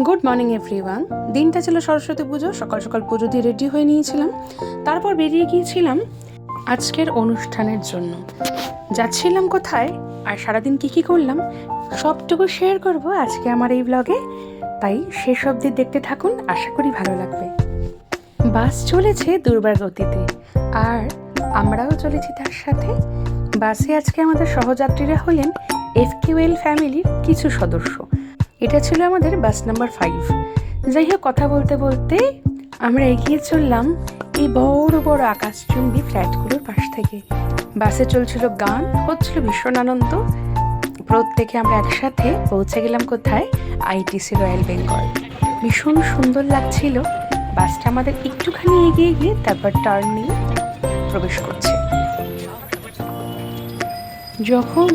Good morning everyone. দিনটা ছিল সরস্বতী পুজো। সকাল সকাল পুজো দিয়ে রেডি হয়ে নিয়েছিলাম, তারপর বেরিয়ে গিয়েছিলাম আজকের অনুষ্ঠানের জন্য। যাচ্ছিলাম কোথায় আর সারাদিন কী করলাম সবটুকু শেয়ার করব আজকে আমার এই ব্লগে, তাই শেষ অবধি দেখতে থাকুন, আশা করি ভালো লাগবে। বাস চলেছে দুর্বার গতিতে আর আমরাও চলেছি তার সাথে। বাসে আজকে আমাদের সহযাত্রীরা হলেন FQL ফ্যামিলির কিছু সদস্য। এটা ছিল আমাদের বাস নাম্বার 5। যাই হোক, কথা বলতে বলতে আমরা এগিয়ে চললাম এই বড় বড় আকাশচুম্বী ফ্ল্যাটগুলোর পাশ থেকে। বাসে চলছিল গান, হচ্ছিল ভীষণ আনন্দ। প্রত্যেকে আমরা একসাথে পৌঁছে গেলাম কোথায়, ITC রয়্যাল বেঙ্গল। ভীষণ সুন্দর লাগছিল। বাসটা আমাদের একটুখানি এগিয়ে গিয়ে তারপর টার্ন নিয়ে প্রবেশ করছে। যখন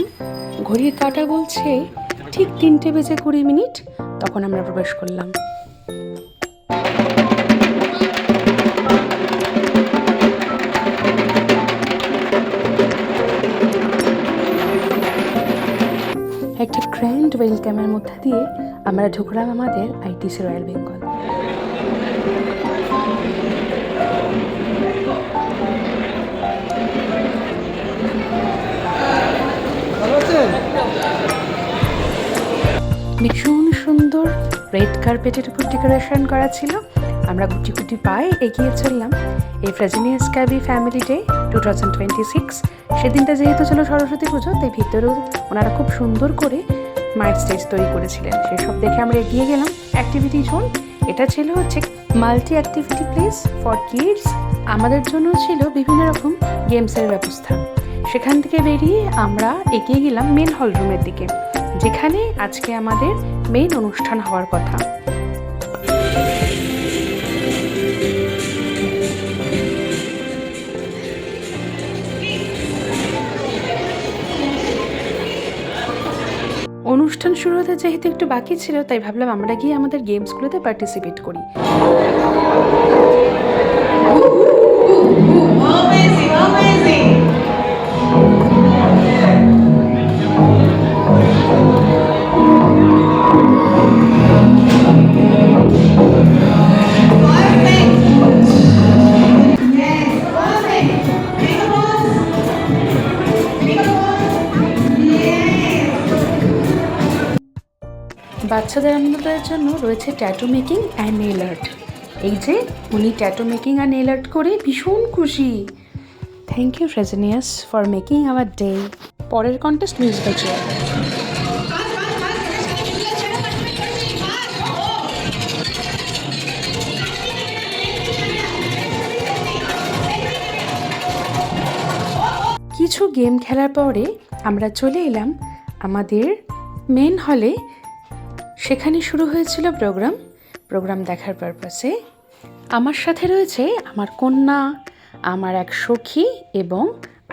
ঘড়ির কাঁটা বলছে ঠিক 3:20 তখন আমরা প্রবেশ করলাম। একটা গ্র্যান্ড ওয়েলকামের মধ্যে দিয়ে আমরা ঢুকলাম আমাদের ITC রয়্যাল বেঙ্গল। ভীষণ সুন্দর রেড কার্পেটের উপর ডেকোরেশন করা ছিল। আমরা গুটি গুটি পায়ে এগিয়ে চললাম এই ফ্রেজিনিয়াস ক্যাবি ফ্যামিলি ডে 2026। সেদিনটা যেহেতু ছিল সরস্বতী পুজো, তাই ভিতরেও ওনারা খুব সুন্দর করে মায়ের স্টেজ তৈরি করেছিলেন। সেসব দেখে আমরা এগিয়ে গেলাম অ্যাক্টিভিটি জোন। এটা ছিল multi activity place for kids. আমাদের জন্য ছিল বিভিন্ন রকম গেমসের ব্যবস্থা। সেখান থেকে বেরিয়ে আমরা এগিয়ে গেলাম মেন হল রুমের দিকে, যেখানে আজকে আমাদের মেইন অনুষ্ঠান হওয়ার কথা। অনুষ্ঠান শুরু হতে যেহেতু একটু বাকি ছিল, তাই ভাবলাম আমরা গিয়ে আমাদের গেমসগুলোতে পার্টিসিপেট করি। বাচ্চাদের আনন্দের জন্য রয়েছে tattoo making and nail art. এই যে উনি ট্যাটু মেকিং আর নেল আর্ট করে ভীষণ খুশি। Thank you Fresenius for making our day. পরের কন্টেস্ট মিউজিক্যাল চেয়ার। কিছু গেম খেলার পরে আমরা চলে এলাম আমাদের মেন হলে। সেখানে শুরু হয়েছিল প্রোগ্রাম দেখার পারপাসে। আমার সাথে রয়েছে আমার কন্যা, আমার এক সখী এবং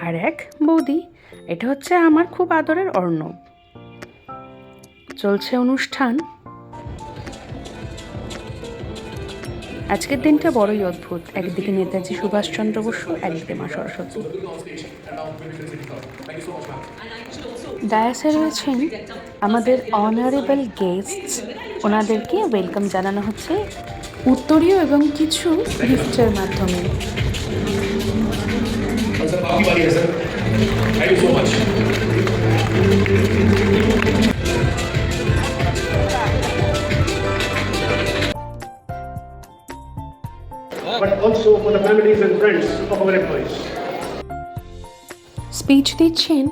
আর এক বৌদি। এটা হচ্ছে আমার খুব আদরের অর্ণব। চলছে অনুষ্ঠান। আজকের দিনটা বড়ই অদ্ভুত। একদিকে নেতাজি সুভাষচন্দ্র বসু, একদিকে মা সরস্বতী। ডায়াসে রয়েছেন আমাদের অনারেবল গেস্টস। ওনাদেরকে ওয়েলকাম জানানো হচ্ছে উত্তরীয় এবং কিছু গিফটের মাধ্যমে। But also for the families and friends of our employees. Speech দিচ্ছেন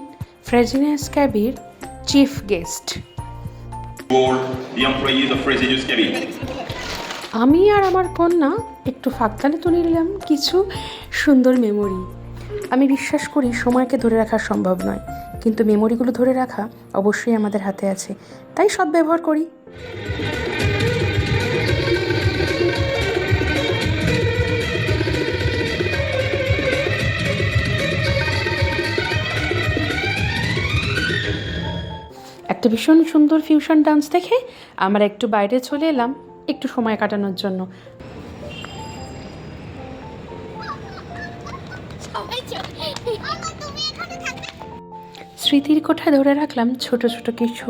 Fresenius Kabi chief guest. All the employees of Fresenius Cabin. আমি আর আমার কন্যা একটু ফাঁকতালে তুলে নিলাম কিছু সুন্দর মেমোরি। আমি বিশ্বাস করি সময়কে ধরে রাখা সম্ভব নয়, কিন্তু মেমোরিগুলো ধরে রাখা অবশ্যই আমাদের হাতে আছে, তাই সদ্ব্যবহার করি। একটা ভীষণ সুন্দর ফিউশন ডান্স দেখে আমরা একটু বাইরে চলে এলাম একটু সময় কাটানোর জন্য। স্মৃতির কোঠায় ধরে রাখলাম ছোট ছোট কিছু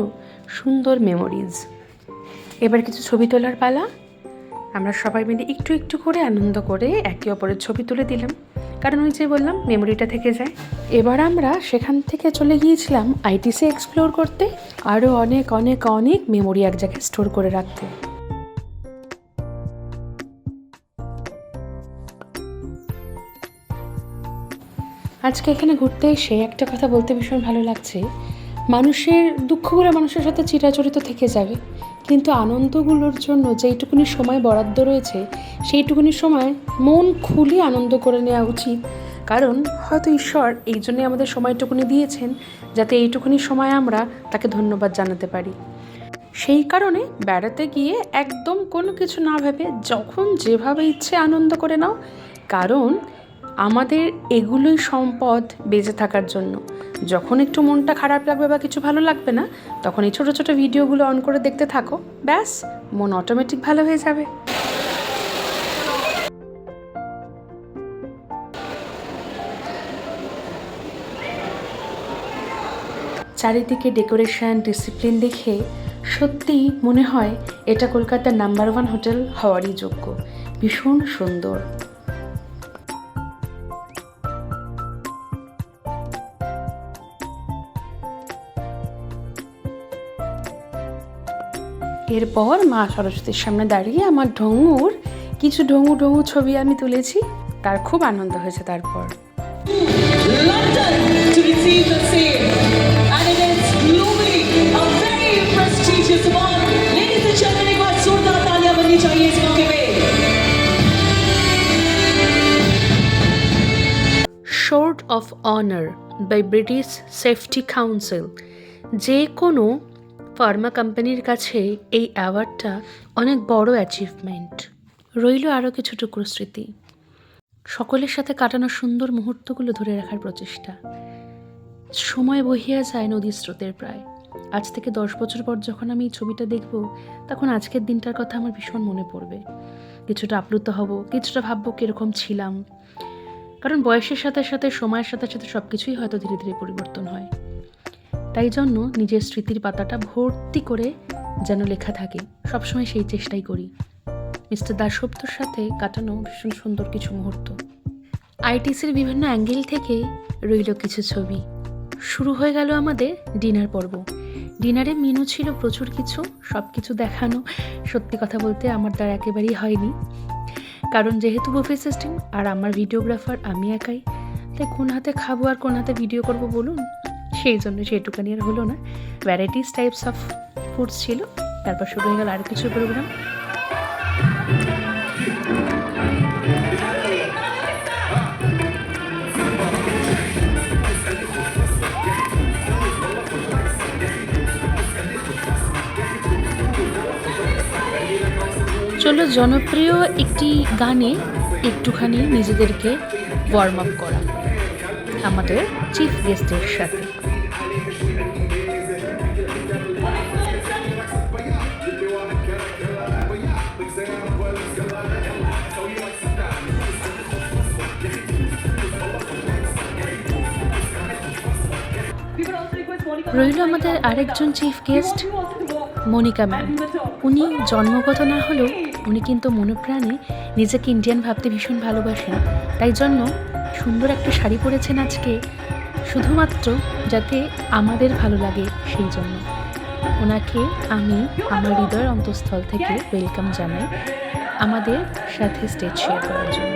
সুন্দর মেমোরিজ। এবার কিছু ছবি তোলার পালা। আমরা সবাই মিলে একটু একটু করে আনন্দ করে একে অপরের ছবি তুলে দিলাম, কারণ ওই যে বললাম মেমোরিটা থেকে যায়। এবার আমরা সেখান থেকে চলে গিয়েছিলাম আইটিসি এক্সপ্লোর করতে, আরও অনেক অনেক অনেক মেমোরি এক জায়গায় স্টোর করে রাখতে। আজকে এখানে ঘুরতে এসে একটা কথা বলতে ভীষণ ভালো লাগছে। মানুষের দুঃখগুলো মানুষের সাথে চিরাচরিত থেকে যাবে, কিন্তু আনন্দগুলোর জন্য যেইটুকুনি সময় বরাদ্দ রয়েছে সেইটুকুনি সময় মন খুলে আনন্দ করে নেওয়া উচিত। কারণ হয়তো ঈশ্বর এই জন্যে আমাদের সময়টুকুনি দিয়েছেন, যাতে এইটুকুনি সময় আমরা তাকে ধন্যবাদ জানাতে পারি। সেই কারণে বেড়াতে গিয়ে একদম কোনো কিছু না ভেবে যখন যেভাবে ইচ্ছে আনন্দ করে নাও, কারণ আমাদের এগুলোই সম্পদ বেঁচে থাকার জন্য। যখন একটু মনটা খারাপ লাগবে বা কিছু ভালো লাগবে না, তখন এই ছোটো ছোটো ভিডিওগুলো অন করে দেখতে থাকো, ব্যাস মন অটোমেটিক ভালো হয়ে যাবে। চারিদিকে ডেকোরেশন, ডিসিপ্লিন দেখে সত্যিই মনে হয় এটা কলকাতার নাম্বার 1 হোটেল হওয়ারই যোগ্য। ভীষণ সুন্দর। এরপর মা সরস্বতীর সামনে দাঁড়িয়ে আমার ঢঙুর কিছু ঢঙু ঢঙু ছবি আমি তুলেছি, তার খুব আনন্দ হয়েছে। তারপর London to receive the same, and it is globally a very prestigious award. Ladies and gentlemen, एक बार जोरदार तालियां बननी चाहिए इस मौके पे। Sword of Honor by British Safety Council। যে কোনো ফার্মা কোম্পানির কাছে এই অ্যাওয়ার্ডটা অনেক বড় অ্যাচিভমেন্ট। রইল আরও কিছু টুকরো স্মৃতি, সকলের সাথে কাটানো সুন্দর মুহূর্তগুলো ধরে রাখার প্রচেষ্টা। সময় বহিয়া যায় নদীর স্রোতের প্রায়। আজ থেকে 10 বছর পর যখন আমি এই ছবিটা দেখব, তখন আজকের দিনটার কথা আমার ভীষণ মনে পড়বে। কিছুটা আপ্লুত হব, কিছুটা ভাববো কীরকম ছিলাম। কারণ বয়সের সাথে সাথে, সময়ের সাথে সাথে সব কিছুই হয়তো ধীরে ধীরে পরিবর্তন হয়। তাই জন্য নিজের স্মৃতির পাতাটা ভর্তি করে যেন লেখা থাকে, সবসময় সেই চেষ্টাই করি। মিস্টার দাশগুপ্তর সাথে কাটানো ভীষণ সুন্দর কিছু মুহূর্ত। আইটিসির বিভিন্ন অ্যাঙ্গেল থেকে রইল কিছু ছবি। শুরু হয়ে গেল আমাদের ডিনার পর্ব। ডিনারে মেনু ছিল প্রচুর কিছু, সব কিছু দেখানো সত্যি কথা বলতে আমার দ্বারা একেবারেই হয়নি, কারণ যেহেতু বুফে সিস্টেম আর আমার ভিডিওগ্রাফার আমি একাই, তাই কোন হাতে খাবো আর কোন হাতে ভিডিও করব বলুন, সেই জন্য সেটুকানি আর হলো না। ভ্যারাইটিস টাইপস অফ ফুডস ছিল। তারপর শুরু হয়ে গেল আর কিছু প্রোগ্রাম। চলো জনপ্রিয় একটি গানে একটুখানি নিজেদেরকে ওয়ার্ম আপ করা আমাদের চিফ গেস্টের সাথে। রইল আমাদের আরেকজন চিফ গেস্ট মনিকা ম্যাম। উনি জন্মগত না হলেও উনি কিন্তু মনোপ্রাণে নিজেকে ইন্ডিয়ান ভাবতে ভীষণ ভালোবাসেন। তাই জন্য সুন্দর একটা শাড়ি পরেছেন আজকে, শুধুমাত্র যাতে আমাদের ভালো লাগে সেই জন্য। ওনাকে আমি আমার হৃদয়ের অন্তঃস্থল থেকে ওয়েলকাম জানাই আমাদের সাথে স্টেজ শেয়ার করার জন্য।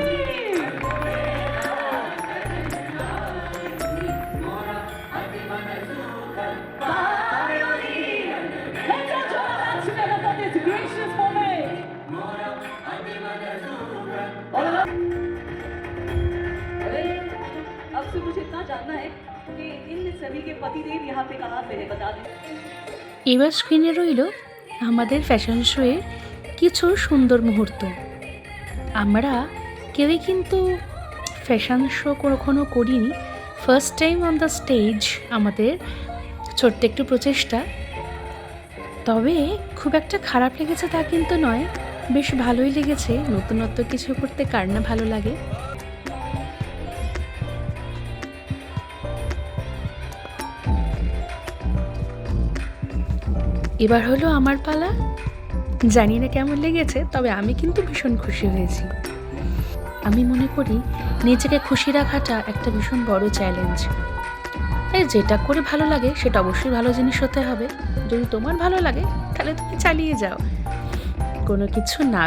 अब से मुझे इतना जानना है कि इन सभी के पतिदेव यहाँ पे कहाँ पे है, बता दें। এবার স্ক্রিনে রইল আমাদের ফ্যাশন শোয়ের কিছু সুন্দর মুহূর্ত। আমরা কেউই কিন্তু ফ্যাশন শো কখনো করিনি, first time on the stage আমাদের ছোট্ট একটু প্রচেষ্টা। তবে খুব একটা খারাপ লেগেছে তা কিন্তু নয়, বেশ ভালোই লেগেছে। নতুনত্ব কিছু করতে কার না ভালো লাগে। এবার হলো আমার পালা। জানি না কেমন লেগেছে, তবে আমি কিন্তু ভীষণ খুশি হয়েছি। আমি মনে করি নিজেকে খুশি রাখাটা একটা ভীষণ বড় চ্যালেঞ্জ। তাই যেটা করে ভালো লাগে সেটা অবশ্যই ভালো জিনিস হতে হবে। যদি তোমার ভালো লাগে তাহলে তুমি চালিয়ে যাও, কোনো কিছু না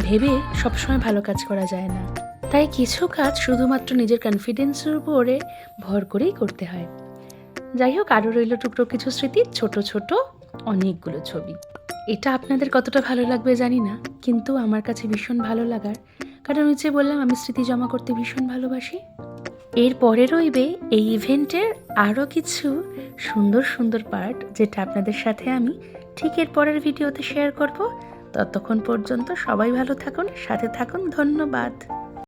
ভেবে সবসময় ভালো কাজ করা যায় না। তাই কিছু কাজ শুধুমাত্র নিজের কনফিডেন্সের উপরে ভর করেই করতে হয়। যাই হোক, আরও রইল টুকরো কিছু স্মৃতি, ছোট ছোট অনেকগুলো ছবি। এটা আপনাদের কতটা ভালো লাগবে জানি না, কিন্তু আমার কাছে ভীষণ ভালো লাগার কারণ ওই যে বললাম আমি স্মৃতি জমা করতে ভীষণ ভালোবাসি। এর পরে রইবে এই ইভেন্টের আরও কিছু সুন্দর সুন্দর পার্ট, যেটা আপনাদের সাথে আমি ঠিক এর পরের ভিডিওতে শেয়ার করব। ততক্ষণ পর্যন্ত সবাই ভালো থাকুন, সাথে থাকুন। ধন্যবাদ।